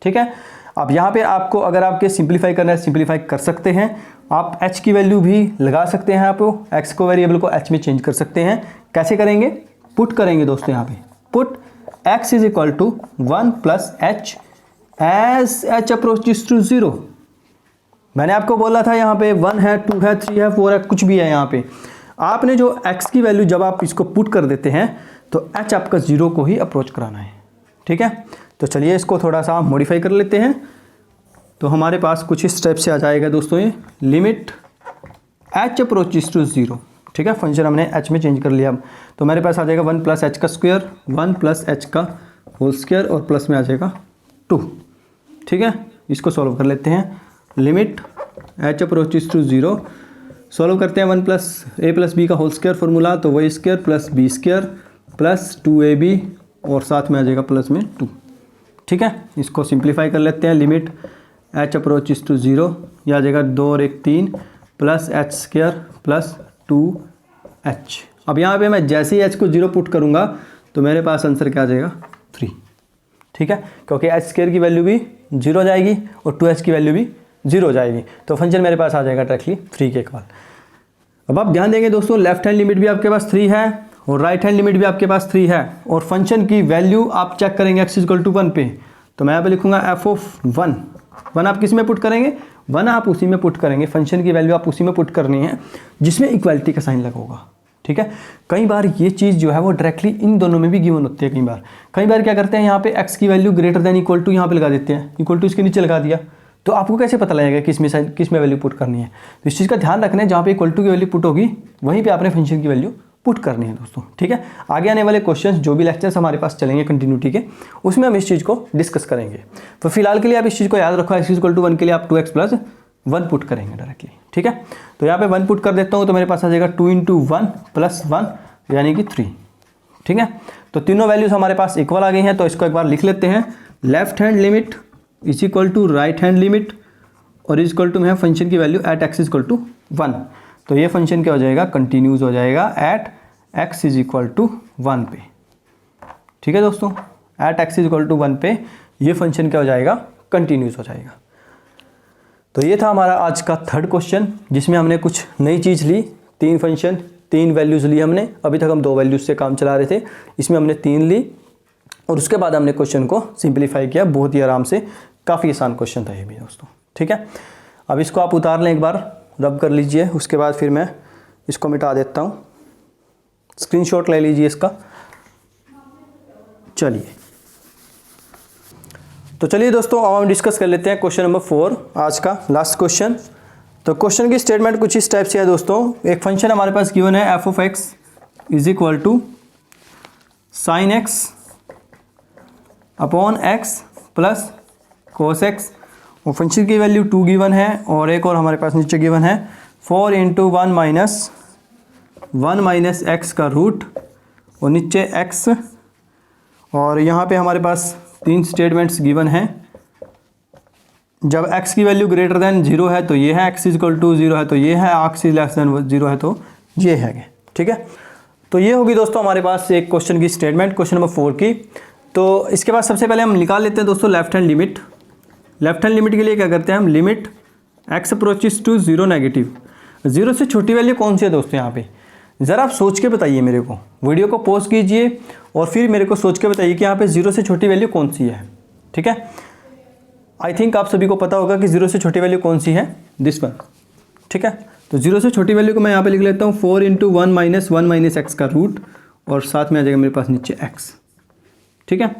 ठीक है, अब यहाँ पे आपको अगर आपके सिंप्लीफाई करना है सिंप्लीफाई कर सकते हैं, आप h की वैल्यू भी लगा सकते हैं, आपको x को वेरिएबल को h में चेंज कर सकते हैं। कैसे करेंगे, पुट करेंगे दोस्तों। यहाँ पे put x is equal to 1 plus h as h approaches to 0। मैंने आपको बोला था यहाँ पे 1 है, 2 है, 3 है, 4 है, कुछ भी है। यहाँ पे आपने जो x की वैल्यू जब आप इसको पुट कर देते हैं तो h आपका 0 को ही अप्रोच कराना है। ठीक है, तो चलिए इसको थोड़ा सा मॉडिफाई कर लेते हैं। तो हमारे पास कुछ इस स्टेप से आ जाएगा दोस्तों, ये लिमिट h अप्रोचेस टू 0। ठीक है, फंक्शन हमने h में चेंज कर लिया। अब तो मेरे पास आ जाएगा 1 प्लस h का स्क्वायर, 1 प्लस h का होल स्क्वायर, और प्लस में आ जाएगा 2। ठीक है, इसको सॉल्व कर लेते हैं। Limit h approaches to 0, solve करते हैं 1 प्लस a प्लस b का होल स्क्वायर फॉर्मूला, तो y square plus b square plus 2ab, और साथ में आ जाएगा प्लस में 2। ठीक है, इसको सिंप्लीफाई कर लेते हैं। लिमिट h अप्रोचेस टू 0, यह आ जाएगा 2 और 1 3 plus h square plus 2h। अब यहाँ पे मैं जैसे ही h को 0 पुट करूँगा तो मेरे पास आंसर क्या आ जाएगा 3। ठीक है, क्योंकि h स्क्वायर की वैल्यू भी 0 हो जाएगी और 2h की वैल्यू भी 0 हो जाएगी, तो फंक्शन मेरे पास आ जाएगा डायरेक्टली 3 के इक्वल। अब आप ध्यान देंगे दोस्तों, लेफ्ट हैंड लिमिट भी आपके पास 3 है और राइट हैंड लिमिट भी आपके पास 3 है, और फंक्शन की वैल्यू आप चेक करेंगे x इक्वल टू 1 पे, तो मैं यहाँ पे लिखूंगा f ऑफ 1 आप किस में पुट करेंगे, 1 आप उसी में पुट करेंगे, फंक्शन की वैल्यू आप उसी में पुट करनी है जिसमें इक्वालिटी का साइन लगा होगा। ठीक है, कई बार ये चीज़ जो है वो डायरेक्टली इन दोनों में भी गिवन होती है। कई बार क्या करते हैं, यहाँ पे x की value greater than equal to यहाँ पे लगा देते हैं, इक्वल टू इसके नीचे लगा दिया, तो आपको कैसे पता लगेगा किस में वैल्यू पुट करनी है। तो इस चीज़ का ध्यान रखना है, जहाँ पे इक्वल टू की वैल्यू पुट होगी वहीं पे आपने फंक्शन की वैल्यू पुट करनी है दोस्तों। ठीक है, आगे आने वाले क्वेश्चंस जो भी लेक्चर्स हमारे पास चलेंगे कंटिन्यूटी के, उसमें हम इस चीज़ को डिस्कस करेंगे। तो फिलहाल के लिए आप इस चीज़ को याद रखो, x इक्वल टू 1 के लिए आप 2x प्लस 1 पुट करेंगे डायरेक्टली। ठीक है, तो यहाँ पे 1 पुट कर देता हूँ, तो मेरे पास आ जाएगा 2 इंटू 1 प्लस 1 यानी कि 3। ठीक है, तो तीनों वैल्यूज हमारे पास इक्वल आ गई हैं, तो इसको एक बार लिख लेते हैं। Left hand limit is equal to right hand limit, और इज इक्वल टू में है फंक्शन की value at x equal to 1। तो ये फंक्शन क्या हो जाएगा, कंटिन्यूस हो जाएगा at x is equal to 1 पे। ठीक है दोस्तों, at x is equal to 1 पे ये फंक्शन क्या हो जाएगा, कंटिन्यूस हो जाएगा। तो ये था हमारा आज का थर्ड क्वेश्चन, जिसमें हमने कुछ नई चीज़ ली, 3 फंक्शन 3 वैल्यूज़ ली हमने। अभी तक हम 2 वैल्यूज़ से काम चला रहे थे, इसमें हमने 3 ली और उसके बाद हमने क्वेश्चन को सिंप्लीफाई किया बहुत ही आराम से। काफ़ी आसान क्वेश्चन था ये भी दोस्तों। ठीक है, अब इसको आप उतार लें, एक बार रब कर लीजिए, उसके बाद फिर मैं इसको मिटा देता हूँ। स्क्रीनशॉट ले लीजिए इसका। चलिए, तो चलिए दोस्तों, अब हम डिस्कस कर लेते हैं क्वेश्चन नंबर 4, आज का लास्ट क्वेश्चन। तो क्वेश्चन की स्टेटमेंट कुछ इस टाइप से है दोस्तों। एक फंक्शन हमारे पास गिवन है f of x is equal to sine x upon x plus cos x, और फंक्शन की वैल्यू 2 गिवन है, और एक और हमारे पास नीचे गिवन है 4 इंटू 1 माइनस एक्स का रूट, और नीचे एक्स, और यहाँ पे हमारे पास 3 स्टेटमेंट्स गिवन हैं। जब x की वैल्यू ग्रेटर देन 0 है तो ये है, x इज इक्वल टू 0 है तो ये है, x इज लेस देन 0 है तो ये है। ठीक है, तो ये होगी दोस्तों हमारे पास एक क्वेश्चन की स्टेटमेंट, क्वेश्चन नंबर 4 की। तो इसके बाद सबसे पहले हम निकाल लेते हैं दोस्तों left hand limit. Left hand limit के लिए क्या करते हैं हम, limit x approaches to 0 negative. 0 से छोटी वैल्यू कौन सी है दोस्तों यहाँ पे, ज़रा आप सोच के बताइए मेरे को। वीडियो को पॉज कीजिए और फिर मेरे को सोच के बताइए कि यहाँ पे 0 से छोटी वैल्यू कौन सी है। ठीक है, आई थिंक आप सभी को पता होगा कि 0 से छोटी वैल्यू कौन सी है, दिस वन। ठीक है, तो 0 से छोटी वैल्यू को मैं यहाँ पे लिख लेता हूँ 4 इंटू 1 माइनस एक्स का रूट, और साथ में आ जाएगा मेरे पास नीचे x। ठीक है,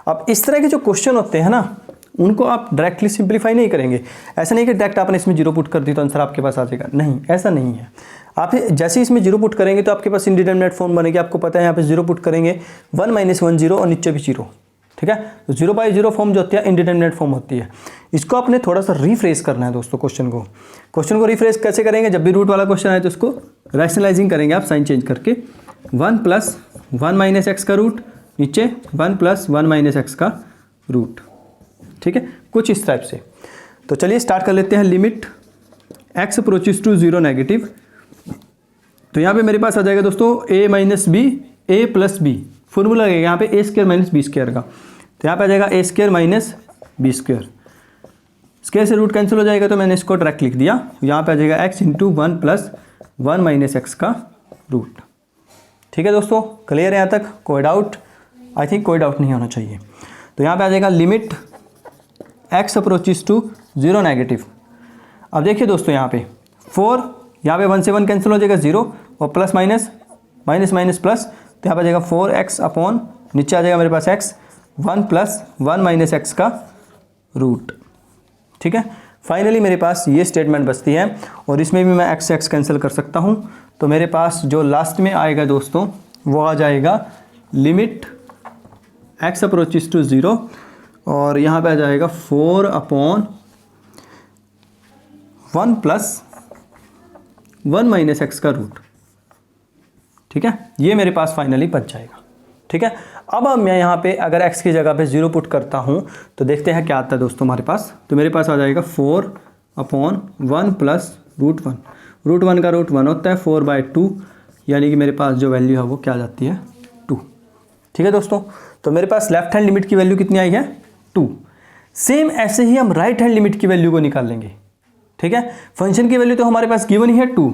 अब इस तरह के जो क्वेश्चन होते हैं ना, उनको आप डायरेक्टली सिंप्लीफाई नहीं करेंगे। ऐसा नहीं कि डायरेक्ट आपने इसमें 0 पुट कर दी तो आंसर आपके पास आ जाएगा, नहीं, ऐसा नहीं है। आप जैसे इसमें 0 पुट करेंगे तो आपके पास इंडिटरमिनेट फॉर्म बनेगी। आपको पता है यहाँ पे 0 पुट करेंगे 1 माइनस 1 0 और नीचे भी 0। ठीक है, तो 0 बाई 0 फॉर्म जो होती है इंडिटरमिनेट फॉर्म होती है। इसको आपने थोड़ा सा रिफ्रेश करना है दोस्तों। क्वेश्चन को रिफ्रेश कैसे करेंगे, जब भी रूट वाला क्वेश्चन आए तो उसको रैशनलाइजिंग करेंगे आप, साइन चेंज करके 1 प्लस 1 माइनस एक्स का रूट, नीचे 1 प्लस 1 माइनस एक्स का रूट। ठीक है, कुछ इस टाइप से। तो चलिए स्टार्ट कर लेते हैं। Limit x approaches to 0 negative, तो यहाँ पे मेरे पास आ जाएगा दोस्तों a minus b, a plus b, formula लगेगा यहाँ पे a square minus b square का। तो यहाँ पे आ जाएगा a square minus b square, square से रूट कैंसिल हो जाएगा, तो मैंने इसको डायरेक्ट लिख दिया। यहाँ पे आ जाएगा x into 1 plus 1 minus x का रूट। ठीक है दोस्तों, क्लियर है यहाँ तक, कोई डाउट? आई थिंक कोई डाउट नहीं होना चाहिए। तो यहाँ पे आ जाएगा limit x approaches to 0 negative. अब देखिए दोस्तों यहाँ पे 4, यहाँ पे 1 से 1 कैंसिल हो जाएगा 0, और plus minus minus minus plus, तो यहाँ पे आ जाएगा 4x अपॉन, नीचे आ जाएगा मेरे पास x 1 प्लस 1 माइनस एक्स का रूट। ठीक है, फाइनली मेरे पास ये स्टेटमेंट बचती है, और इसमें भी मैं x से x कैंसिल कर सकता हूँ। तो मेरे पास जो लास्ट में आएगा दोस्तों वो आ जाएगा लिमिट x अप्रोचेस टू 0, और यहाँ पे आ जाएगा 4 अपॉन 1 प्लस 1 माइनस एक्स का रूट। ठीक है, ये मेरे पास फाइनली बच जाएगा। ठीक है, अब मैं यहाँ पे अगर x की जगह पे 0 पुट करता हूँ तो देखते हैं क्या आता है दोस्तों हमारे पास। तो मेरे पास आ जाएगा 4 अपॉन 1 प्लस रूट 1। रूट 1 का रूट 1 होता है, 4/2, यानी कि मेरे पास जो वैल्यू है वो क्या आ जाती है, 2। ठीक है दोस्तों, तो मेरे पास लेफ्ट हैंड लिमिट की वैल्यू कितनी आई है, 2। सेम ऐसे ही हम राइट हैंड लिमिट की वैल्यू को निकाल लेंगे। ठीक है, फंक्शन की वैल्यू तो हमारे पास गिवन ही है 2।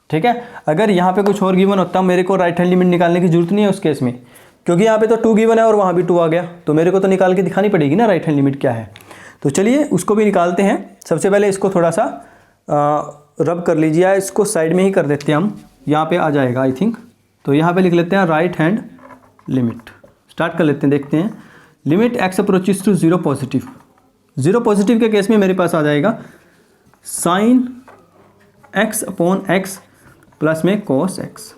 ठीक है, अगर यहाँ पे कुछ और गिवन होता मेरे को राइट हैंड लिमिट निकालने की जरूरत नहीं है उस केस में, क्योंकि यहाँ पे तो 2 गिवन है और वहाँ भी 2 आ गया, तो मेरे को तो निकाल के दिखानी पड़ेगी ना राइट हैंड लिमिट क्या है। तो चलिए उसको भी निकालते हैं। सबसे पहले इसको थोड़ा सा रब कर लीजिए, इसको साइड में ही कर देते हैं हम, यहाँ पे आ जाएगा आई थिंक। तो यहाँ पे लिख लेते हैं राइट हैंड लिमिट, स्टार्ट कर लेते हैं, देखते हैं। Limit x approaches to 0 positive. 0 positive के केस में मेरे पास आ जाएगा sine x upon x plus में cos x।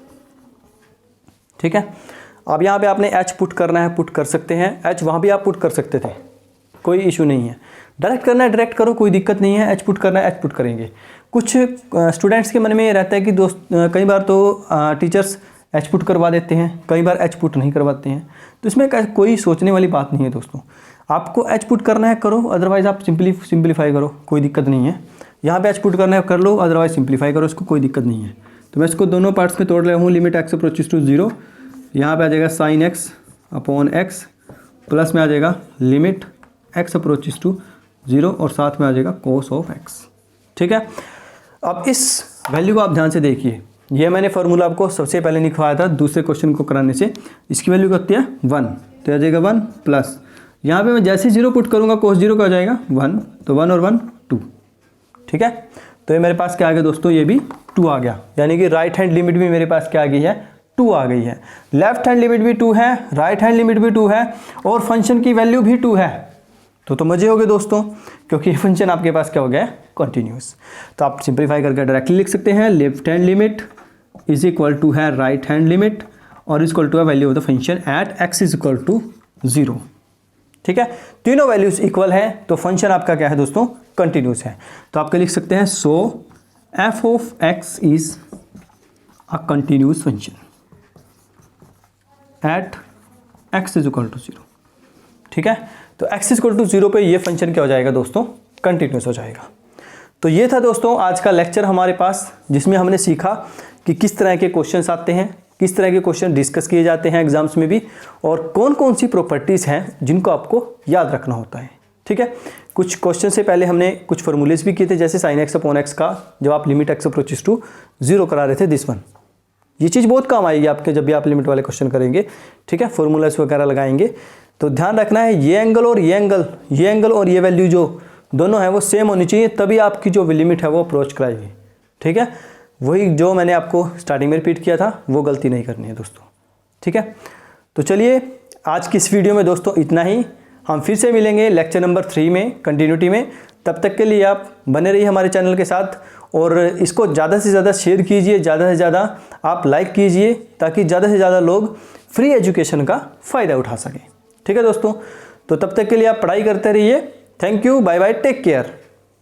ठीक है, अब यहाँ पे आपने h पुट करना है, पुट कर सकते हैं। h वहाँ भी आप पुट कर सकते थे, कोई इशू नहीं है। डायरेक्ट करना है डायरेक्ट करो, कोई दिक्कत नहीं है। h पुट करना है h पुट करेंगे। कुछ स्टूडेंट्स के मन में ये रहता है कि दोस्त कई बार तो टीचर्स h पुट करवा देते हैं, कई बार h पुट नहीं करवाते हैं, तो इसमें कोई सोचने वाली बात नहीं है दोस्तों। आपको h पुट करना है करो, अदरवाइज़ आप सिंप्लीफाई करो, कोई दिक्कत नहीं है। यहाँ पे आज पुट करना है कर लो, अदरवाइज सिंप्लीफाई करो, इसको कोई दिक्कत नहीं है। तो मैं इसको दोनों पार्ट्स में तोड़ रहा हूँ। लिमिट एक्स अप्रोचेस टू 0, यहाँ पे आ जाएगा sign x upon x, plus में आ जाएगा लिमिट एक्स अप्रोचेस टू 0 और साथ में आ जाएगा कोस ऑफ एक्स। ठीक है, अब इस वैल्यू को आप ध्यान से देखिए। ये मैंने फार्मूला आपको सबसे पहले लिखवाया था दूसरे क्वेश्चन को कराने से। इसकी वैल्यू कितनी है 1, तो आ जाएगा 1 प्लस यहाँ पे मैं जैसे 0 पुट करूँगा कोस 0 का हो जाएगा 1, तो 1 और 1 2। ठीक है, तो ये मेरे पास क्या आ गया दोस्तों, ये भी 2 आ गया, यानी कि राइट हैंड लिमिट भी मेरे पास क्या आ गई है 2 आ गई है। लेफ्ट हैंड लिमिट भी 2 है, राइट हैंड लिमिट भी 2 है और फंक्शन की वैल्यू भी 2 है। तो मजे हो गए दोस्तों, क्योंकि ये फंक्शन आपके पास क्या हो गया कंटिन्यूस। तो आप सिंप्लीफाई करके डायरेक्टली लिख सकते हैं left hand limit is equal to है राइट हैंड लिमिट और इज इक्वल टू है value of the function at x is equal to 0। ठीक है, तीनों वैल्यूज इक्वल है तो फंक्शन आपका क्या है दोस्तों कंटिन्यूस है। तो आपके लिख सकते हैं so f of x is a continuous function at x is equal to 0। ठीक है, तो x इक्वल टू 0 पे ये फंक्शन क्या हो जाएगा दोस्तों कंटिन्यूस हो जाएगा। तो ये था दोस्तों आज का लेक्चर हमारे पास, जिसमें हमने सीखा कि किस तरह के क्वेश्चंस आते हैं, किस तरह के क्वेश्चन डिस्कस किए जाते हैं एग्जाम्स में भी, और कौन कौन सी प्रॉपर्टीज़ हैं जिनको आपको याद रखना होता है। ठीक है, कुछ क्वेश्चन से पहले हमने कुछ फॉर्मूलेस भी किए थे, जैसे साइन एक्स अपॉन एक्स का जब आप लिमिट एक्स अप्रोचेस टू 0 करा रहे थे दिस वन। ये चीज़ बहुत काम आएगी आपके जब भी आप लिमिट वाले क्वेश्चन करेंगे। ठीक है, फॉर्मूलास वगैरह लगाएंगे तो ध्यान रखना है ये एंगल और ये एंगल और ये वैल्यू जो दोनों है वो सेम होनी चाहिए, तभी आपकी जो लिमिट है वो अप्रोच कराएगी। ठीक है, वही जो मैंने आपको स्टार्टिंग में रिपीट किया था वो गलती नहीं करनी है दोस्तों। ठीक है, तो चलिए आज की इस वीडियो में दोस्तों इतना ही। हम फिर से मिलेंगे लेक्चर नंबर 3 में कंटिन्यूटी में। तब तक के लिए आप बने रहिए हमारे चैनल के साथ और इसको ज़्यादा से ज़्यादा शेयर कीजिए, ज़्यादा से ज़्यादा आप लाइक कीजिए, ताकि ज़्यादा से ज़्यादा लोग फ्री एजुकेशन का फ़ायदा उठा सकें। ठीक है दोस्तों, तो तब तक के लिए आप पढ़ाई करते रहिए। Thank you, bye bye, take care.